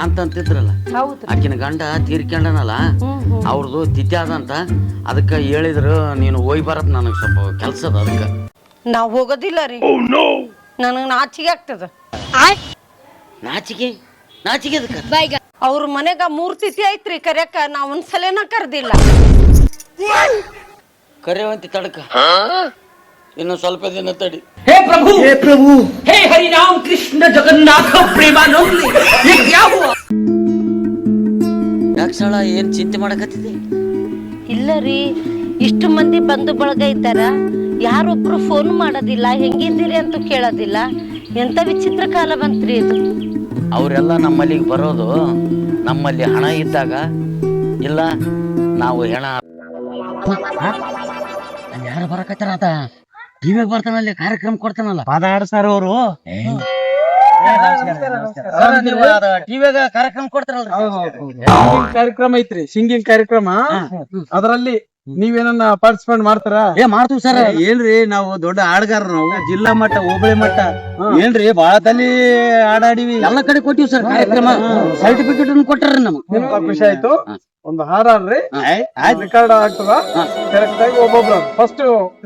ಶಾಂತ ಅಂತಿದ್ರಲ್ಲ, ಆಕಿನ ಗಂಡ ತೀರ್ಕೊಂಡನಲ್ಲ, ಅವ್ರದ್ದು ತಿಥಿ ಆದಂತ. ಅದಕ್ಕೆ ಹೇಳಿದ್ರು ನೀನು ಹೋಗಿ ಬರತ್, ನನಗೆ ಸ್ವಲ್ಪ ಕೆಲಸ ಅದ. ಅದಕ್ಕೆ ನಾವ್ ಹೋಗೋದಿಲ್ಲ ರೀ, ನನಗ್ ನಾಚಿಗೆ ಆಗ್ತದ. ನಾಚಿಕೆ ನಾಚಿಕೆ ಅದಕ್ಕೆ ಅವ್ರ ಮನೆಗ 3 ತಿಥಿ ಐತ್ರಿ ಕರ್ಯಾಕ, ನಾ ಒಂದ್ಸಲೇನ ಕರ್ದಿಲ್ಲ. ಕರೆಯುವಂತೆ ತಡಕ ಇನ್ನು ಸ್ವಲ್ಪ ದಿನ ತಡಿ. हे प्रभु हे हरि राम कृष्ण जगन्नाथ प्रेमानंद ये क्या हुआ? ಯಾಕೆ ಸಳ ಏನ್ ಚಿಂತೆ ಮಾಡಕತ್ತಿದೆ? ಇಲ್ಲ ರೀ, ಇಷ್ಟು ಮಂದಿ ಬಂಧು ಬಳಗ ಇದ್ದಾರ, ಯಾರೊಬ್ರು ಫೋನ್ ಮಾಡೋದಿಲ್ಲ, ಹೆಂಗಿದ್ದೀರಿ ಅಂತ ಕೇಳೋದಿಲ್ಲ. ಎಂತ ವಿಚಿತ್ರ ಕಾಲ ಬಂತ್ರಿ ಇದು. ಅವರೆಲ್ಲ ನಮ್ಮಲ್ಲಿಗೆ ಬರೋದು ನಮ್ಮಲ್ಲಿ ಹಣ ಇದ್ದಾಗ. ಇಲ್ಲ ನಾವು ಹೆಣ ಯಾರು ಬರಕತ್ತಾರ, ಅದ ಟಿವಿಯಾಗ ಬರ್ತಾನಲ್ಲಿ ಕಾರ್ಯಕ್ರಮ ಕೊಡ್ತಾನಲ್ಲ ಪಾದಾಡ್ ಸರ್ ಅವರು ಟಿವಿಯಾಗ ಕಾರ್ಯಕ್ರಮ ಕೊಡ್ತಾರಲ್ರಿ. ಕಾರ್ಯಕ್ರಮ ಐತ್ರಿ, ಸಿಂಗಿಂಗ್ ಕಾರ್ಯಕ್ರಮ. ಅದರಲ್ಲಿ ನೀವೇನ ಪಾರ್ಟಿಸಿಪೇಟ್ ಮಾಡ್ತಾರಾ? ಮಾಡ್ತೀವಿ ಸರ್. ಏನ್ರಿ ನಾವು ದೊಡ್ಡ ಹಾಡ್ಗಾರ, ನಾವು ಜಿಲ್ಲಾ ಮಟ್ಟ ಹೋಬಳಿ ಮಟ್ಟ ಏನ್ರಿ ಬಾಳ ತಲಿ ಹಾಡಾಡಿವಿ, ಎಲ್ಲ ಕಡೆ ಕೊಟ್ಟಿವಿ ಸರ್ ಕಾರ್ಯಕ್ರಮ. ಸರ್ಟಿಫಿಕೇಟ್ ಕೊಟ್ಟಾರ ನಮ್ಗೆ. ಖುಷಿ ಆಯ್ತು. ಒಂದು ಹಾಡ್ರಿ, ರೆಕಾರ್ಡ್ ಆಗ್ತದ ಕರೆಕ್ಟ್ ಆಗಿ ಒಬ್ಬೊಬ್ರು. ಫಸ್ಟ್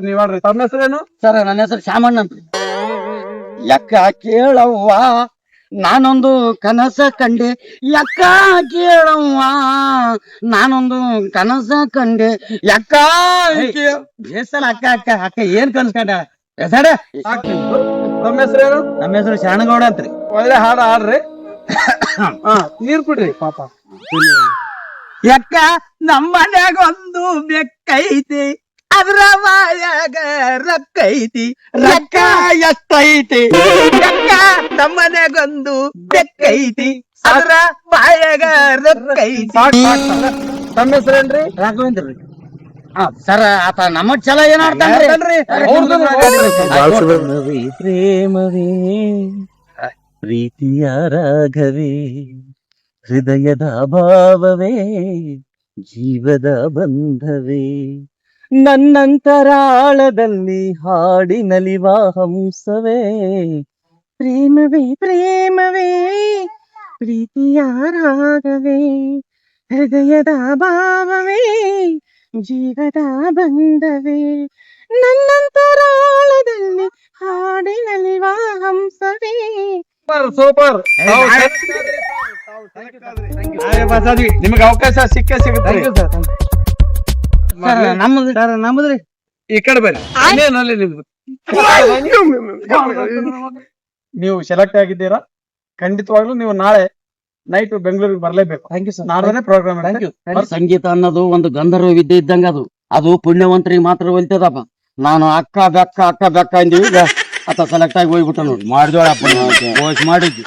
ನೀವ್ ಹಾಡ್ರಿ. ತಮ್ಮ ಹೆಸರೇನು? ಸರ್ ನನ್ನ ಹೆಸರು ಶ್ಯಾಮಣ್ಣ ಅಂತ. ಯಕ್ಕ ಕೇಳವ್ವ ನಾನೊಂದು ಕನಸ ಕಂಡೆ, ಯಕ್ಕ ಕೇಳವ್ವ ನಾನೊಂದು ಕನಸ ಕಂಡೆ, ಯಕ್ಕ ಬೇಸಲ್ಲ ಅಕ್ಕ ಅಕ್ಕ ಅಕ್ಕ ಏನ್ ಕನ್ಸ್ಕೊಂಡ ಹೆಸಡ. ತಮ್ಮ ಹೆಸರೇನು? ನಮ್ಮ ಹೆಸರು ಶಾಣಗೌಡ ಅಂತ್ರಿ. ಒಳ್ಳೆ ಹಾಡ ಹಾಡ್ರಿ. ನೀರ್ ಕುಡ್ರಿ ಪಾಪ. ಯಕ್ಕ ನಮ್ಮನ್ಯಾಗ ಒಂದು ಬೆಕ್ಕೈತಿ, ಅದ್ರ ಬಾಯಾಗ ರೊಕ್ಕೈತಿ, ರೊಕ್ಕ ಎಷ್ಟೈತಿ. ಯಕ್ಕ ನಮ್ಮನ್ಯಾಗೊಂದು ಬೆಕ್ಕೈತಿ, ಅದ್ರ ಬಾಯಾಗ ರೊಕ್ಕೈತಿ. ತಮ್ಮ ಹೆಸರೇನ್ರಿ? ರಾಘವೇಂದ್ರ ರೀ. ಸರ್ ಆತ ನಮ್ಮ ಚಲ ಏನಾಡ್ತಾನ್ರಿ? ಪ್ರೇಮವೇ ಪ್ರೀತಿಯ ರಾಗವೇ ಹೃದಯದ ಭಾವವೇ ಜೀವದ ಬಂಧವೇ ನನ್ನಂತರಾಳದಲ್ಲಿ ಹಾಡಿನಲಿವ ಹಂಸವೇ ಪ್ರೇಮವೇ ಪ್ರೇಮವೇ ಪ್ರೀತಿಯ ರಾಗವೇ ಹೃದಯದ ಭಾವವೇ ಜೀವದ ಬಂಧವೇ ನನ್ನಂತರಾಳದಲ್ಲಿ ಹಾಡಿನಲಿವ ಹಂಸವೇ. ಸೂಪರ್. ನಿಮಗೆ ಅವಕಾಶ ಸಿಕ್ಕೇ ಸಿಗುತ್ತೆ. ನಮ್ಮದ್ರಿ ಈ ಕಡೆ ಬರ್ರಿ. ನೀವು ಸೆಲೆಕ್ಟ್ ಆಗಿದ್ದೀರಾ. ಖಂಡಿತವಾಗ್ಲೂ ನೀವು ನಾಳೆ ನೈಟ್ ಬೆಂಗಳೂರಿಗೆ ಬರ್ಲೇಬೇಕು. Thank you sir. ನಾಳೆ ಪ್ರೋಗ್ರಾಮ್. ಸಂಗೀತ ಅನ್ನೋದು ಒಂದು ಗಂಧರ್ವ ವಿದ್ಯೆ ಇದ್ದಂಗ. ಅದು ಪುಣ್ಯವಂತರಿಗೆ ಮಾತ್ರ ಒಲ್ತದಪ್ಪ. ನಾನು ಅಕ್ಕ ಬೆಕ್ಕ ಅಂದಿವಿ, ಆತ ಸೆಲೆಕ್ಟ್ ಆಗಿ ಹೋಗ್ಬಿಟ್ಟ ನೋಡಿ. ಮಾಡಿದ್ವಳಪ್ಪ ಮಾಡಿದ್ವಿ.